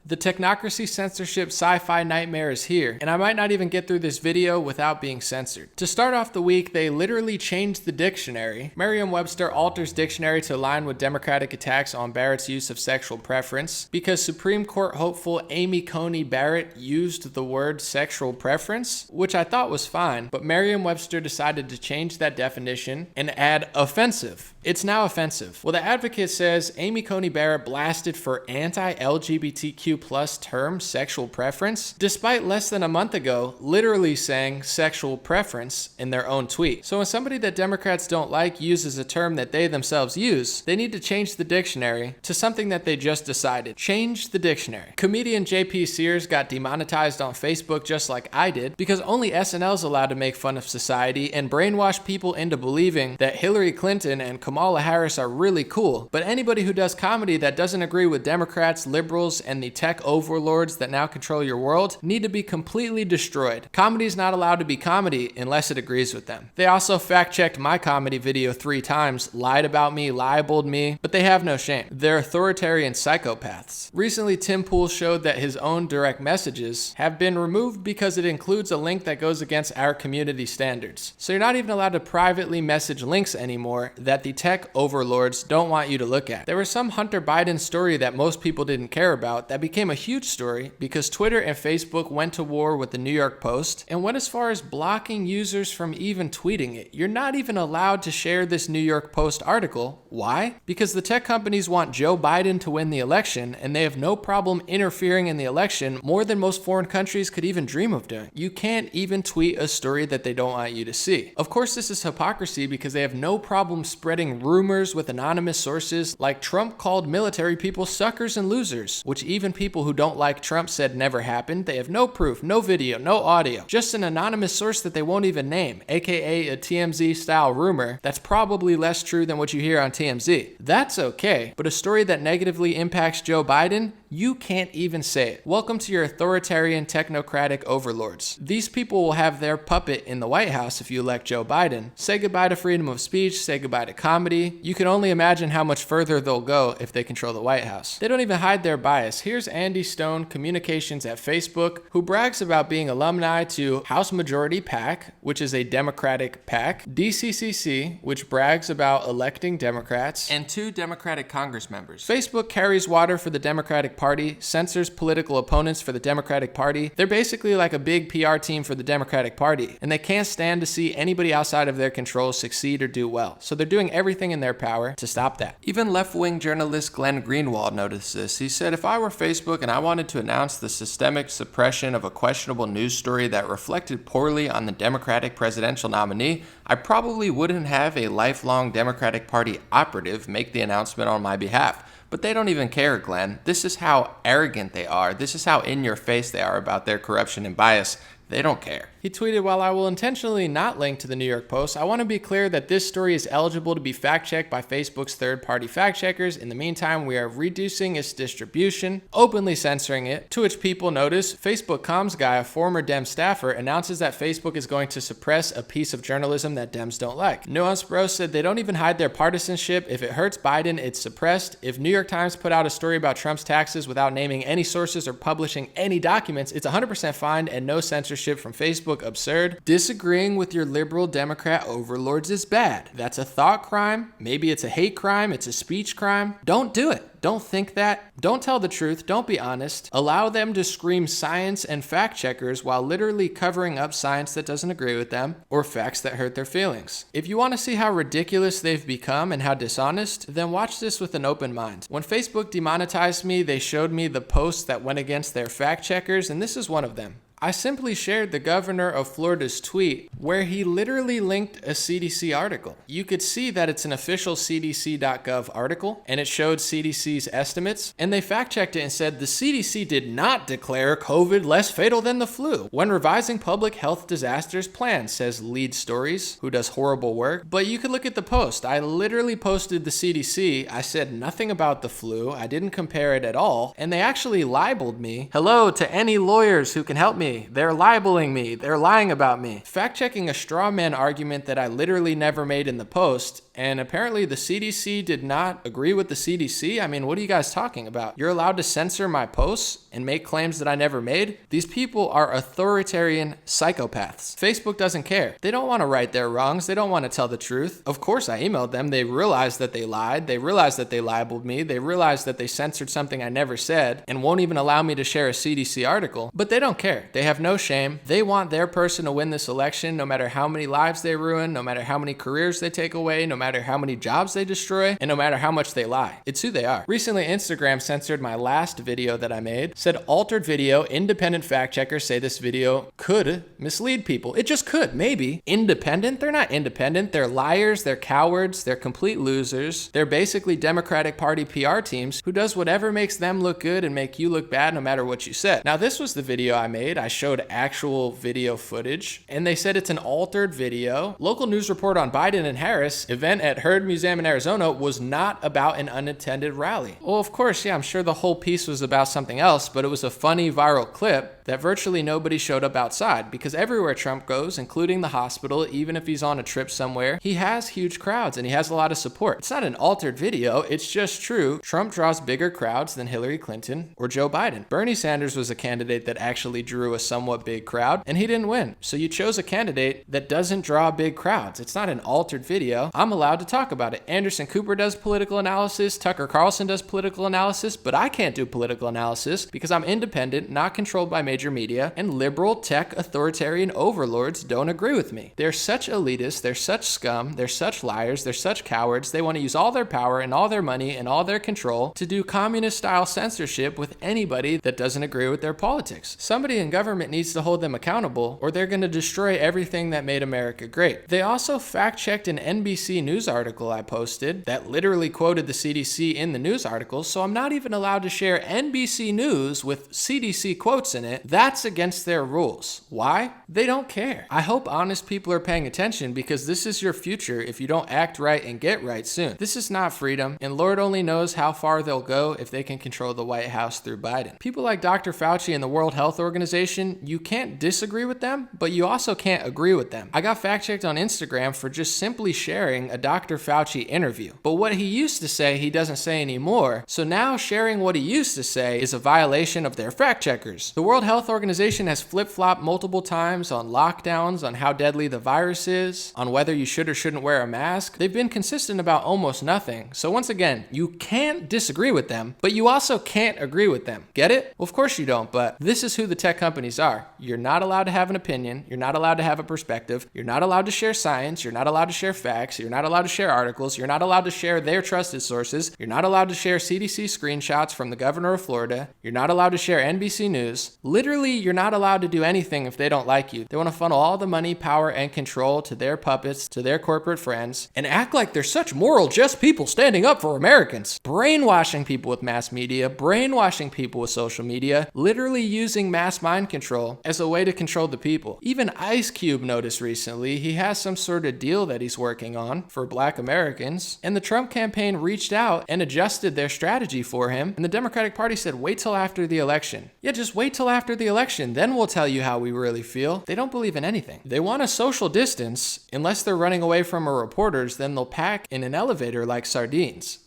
The technocracy censorship sci-fi nightmare is here, and I might not even get through this video without being censored. To start off the week, they literally changed the dictionary. Merriam-Webster alters dictionary to align with Democratic attacks on Barrett's use of sexual preference because Supreme Court hopeful Amy Coney Barrett used the word sexual preference, which I thought was fine, but Merriam-Webster decided to change that definition and add offensive. It's now offensive. Well, the Advocate says Amy Coney Barrett blasted for anti-LGBTQ plus term sexual preference, despite less than a month ago literally saying sexual preference in their own tweet. So when somebody that Democrats don't like uses a term that they themselves use, they need to change the dictionary to something that they just decided. Change the dictionary. Comedian JP Sears got demonetized on Facebook just like I did because only SNL is allowed to make fun of society and brainwash people into believing that Hillary Clinton and Kamala Harris are really cool. But anybody who does comedy that doesn't agree with Democrats, liberals, and the tech overlords that now control your world need to be completely destroyed. Comedy is not allowed to be comedy unless it agrees with them. They also fact-checked my comedy video 3 times, lied about me, libeled me, but they have no shame. They're authoritarian psychopaths. Recently, Tim Pool showed that his own direct messages have been removed because it includes a link that goes against our community standards. So you're not even allowed to privately message links anymore that the tech overlords don't want you to look at. There was some Hunter Biden story that most people didn't care about that became a huge story because Twitter and Facebook went to war with the New York Post and went as far as blocking users from even tweeting it. You're not even allowed to share this New York Post article. Why? Because the tech companies want Joe Biden to win the election and they have no problem interfering in the election more than most foreign countries could even dream of doing. You can't even tweet a story that they don't want you to see. Of course, this is hypocrisy because they have no problem spreading rumors with anonymous sources like Trump called military people suckers and losers, which even people who don't like Trump said never happened. They have no proof, no video, no audio, just an anonymous source that they won't even name, aka a TMZ style rumor that's probably less true than what you hear on TMZ. That's okay, but a story that negatively impacts Joe Biden, you can't even say it. Welcome to your authoritarian technocratic overlords. These people will have their puppet in the White House if you elect Joe Biden. Say goodbye to freedom of speech, say goodbye to comedy. You can only imagine how much further they'll go if they control the White House. They don't even hide their bias. Here's Andy Stone, communications at Facebook, who brags about being alumni to House Majority PAC, which is a Democratic PAC, DCCC, which brags about electing Democrats, and 2 Democratic Congress members. Facebook carries water for the Democratic Party, censors political opponents for the Democratic Party. They're basically like a big PR team for the Democratic Party, and they can't stand to see anybody outside of their control succeed or do well. So they're doing everything in their power to stop that. Even left-wing journalist Glenn Greenwald noticed this. He said, if I were Facebook and I wanted to announce the systemic suppression of a questionable news story that reflected poorly on the Democratic presidential nominee, I probably wouldn't have a lifelong Democratic Party operative make the announcement on my behalf. But they don't even care, Glenn. This is how arrogant they are. This is how in your face they are about their corruption and bias. They don't care. He tweeted, while I will intentionally not link to the New York Post, I want to be clear that this story is eligible to be fact-checked by Facebook's third-party fact-checkers. In the meantime, we are reducing its distribution, openly censoring it, to which people notice Facebook comms guy, a former Dem staffer, announces that Facebook is going to suppress a piece of journalism that Dems don't like. Nuance Bro said they don't even hide their partisanship. If it hurts Biden, it's suppressed. If New York Times put out a story about Trump's taxes without naming any sources or publishing any documents, it's 100% fine and no censorship from Facebook. Absurd. Disagreeing with your liberal Democrat overlords is bad. That's a thought crime. Maybe it's a hate crime. It's a speech crime. Don't do it. Don't think that. Don't tell the truth. Don't be honest. Allow them to scream science and fact checkers while literally covering up science that doesn't agree with them or facts that hurt their feelings. If you want to see how ridiculous they've become and how dishonest, then watch this with an open mind. When Facebook demonetized me, they showed me the posts that went against their fact checkers, and this is one of them. I simply shared the governor of Florida's tweet where he literally linked a CDC article. You could see that it's an official CDC.gov article, and it showed CDC's estimates, and they fact-checked it and said the CDC did not declare COVID less fatal than the flu when revising public health disasters plans, says Lead Stories, who does horrible work. But you could look at the post. I literally posted the CDC. I said nothing about the flu. I didn't compare it at all, and they actually libeled me. Hello to any lawyers who can help me. They're libeling me. They're lying about me. Fact-checking a straw man argument that I literally never made in the post And apparently the CDC did not agree with the CDC. I mean, what are you guys talking about? You're allowed to censor my posts and make claims that I never made? These people are authoritarian psychopaths. Facebook doesn't care. They don't want to right their wrongs. They don't want to tell the truth. Of course, I emailed them. They realized that they lied. They realized that they libeled me. They realized that they censored something I never said and won't even allow me to share a CDC article. But they don't care. They have no shame. They want their person to win this election, no matter how many lives they ruin, no matter how many careers they take away, no matter how many jobs they destroy, and no matter how much they lie. It's who they are. Recently, Instagram censored my last video that I made. Said altered video, independent fact checkers say this video could mislead people. It just could, maybe. Independent? They're not independent. They're liars, they're cowards, they're complete losers. They're basically Democratic Party PR teams who does whatever makes them look good and make you look bad no matter what you said. Now, this was the video I made. I showed actual video footage, and they said it's an altered video. Local news report on Biden and Harris event at Heard Museum in Arizona was not about an unattended rally. Well, of course, yeah, I'm sure the whole piece was about something else, but it was a funny viral clip that virtually nobody showed up outside, because everywhere Trump goes, including the hospital, even if he's on a trip somewhere, he has huge crowds and he has a lot of support. It's not an altered video, it's just true. Trump draws bigger crowds than Hillary Clinton or Joe Biden. Bernie Sanders was a candidate that actually drew a somewhat big crowd, and he didn't win. So you chose a candidate that doesn't draw big crowds. It's not an altered video. I'm allowed to talk about it. Anderson Cooper does political analysis, Tucker Carlson does political analysis, but I can't do political analysis because I'm independent, not controlled by major media, and liberal tech authoritarian overlords don't agree with me. They're such elitists, they're such scum, they're such liars, they're such cowards. They want to use all their power and all their money and all their control to do communist style censorship with anybody that doesn't agree with their politics. Somebody in government needs to hold them accountable, or they're going to destroy everything that made America great. They also fact-checked an NBC News article I posted that literally quoted the CDC in the news article, so I'm not even allowed to share NBC News with CDC quotes in it. That's against their rules. Why? They don't care. I hope honest people are paying attention, because this is your future if you don't act right and get right soon. This is not freedom, and Lord only knows how far they'll go if they can control the White House through Biden. People like Dr. Fauci and the World Health Organization, you can't disagree with them, but you also can't agree with them. I got fact-checked on Instagram for just simply sharing a Dr. Fauci interview. But what he used to say, he doesn't say anymore. So now sharing what he used to say is a violation of their fact-checkers. The World Health Organization has flip-flopped multiple times on lockdowns, on how deadly the virus is, on whether you should or shouldn't wear a mask. They've been consistent about almost nothing. So once again, you can't disagree with them, but you also can't agree with them. Get it? Well, of course you don't, but this is who the tech companies are. You're not allowed to have an opinion. You're not allowed to have a perspective. You're not allowed to share science. You're not allowed to share facts. You're not allowed to share articles. You're not allowed to share their trusted sources. You're not allowed to share CDC screenshots from the governor of Florida. You're not allowed to share NBC News. Literally, you're not allowed to do anything if they don't like you. They want to funnel all the money, power, and control to their puppets, to their corporate friends, and act like they're such moral, just people standing up for Americans. Brainwashing people with mass media, brainwashing people with social media, literally using mass mind control as a way to control the people. Even Ice Cube noticed recently he has some sort of deal that he's working on for Black Americans, and the Trump campaign reached out and adjusted their strategy for him, and the Democratic Party said, wait till after the election. Yeah, just wait till after the election, then we'll tell you how we really feel. They don't believe in anything. They want a social distance. Unless they're running away from our reporters, then they'll pack in an elevator like sardines.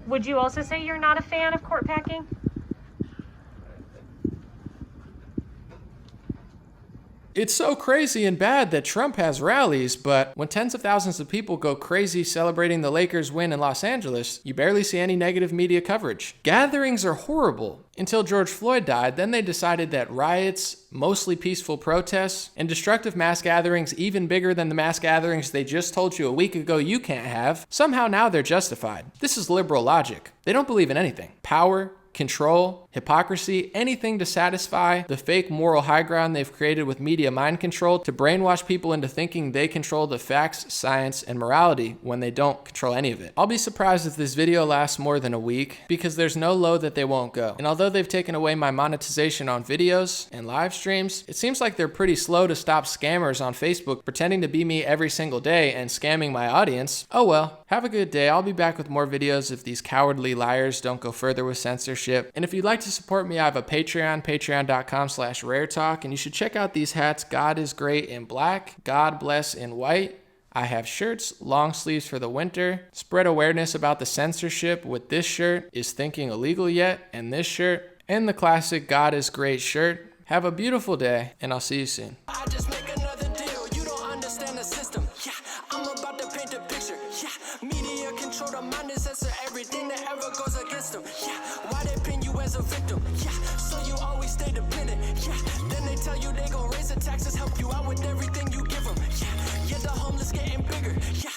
Would you also say you're not a fan of court packing? It's so crazy and bad that Trump has rallies, but when tens of thousands of people go crazy celebrating the Lakers win in Los Angeles, you barely see any negative media coverage. Gatherings are horrible. Until George Floyd died, then they decided that riots, mostly peaceful protests, and destructive mass gatherings even bigger than the mass gatherings they just told you a week ago you can't have, somehow now they're justified. This is liberal logic. They don't believe in anything. Power, control, hypocrisy, anything to satisfy the fake moral high ground they've created with media mind control to brainwash people into thinking they control the facts, science, and morality when they don't control any of it. I'll be surprised if this video lasts more than a week, because there's no low that they won't go. And although they've taken away my monetization on videos and live streams, it seems like they're pretty slow to stop scammers on Facebook pretending to be me every single day and scamming my audience. Oh well, have a good day. I'll be back with more videos if these cowardly liars don't go further with censorship. And if you'd like to support me, I have a Patreon, patreon.com/raretalk, and you should check out these hats. God is great in black, God bless in white. I have shirts, long sleeves for the winter. Spread awareness about the censorship with this shirt, Is Thinking Illegal Yet? And this shirt, and the classic God is Great shirt. Have a beautiful day, and I'll see you soon. I just make another deal, you don't understand the system. Yeah, I'm about to paint a picture. Yeah, media control the mind and censor everything that ever goes against them. Yeah, why they pin you as a victim? Yeah, so you always stay dependent. Yeah, then they tell you they gon' raise the taxes, help you out with everything you give them. Yeah, the homeless getting bigger. Yeah,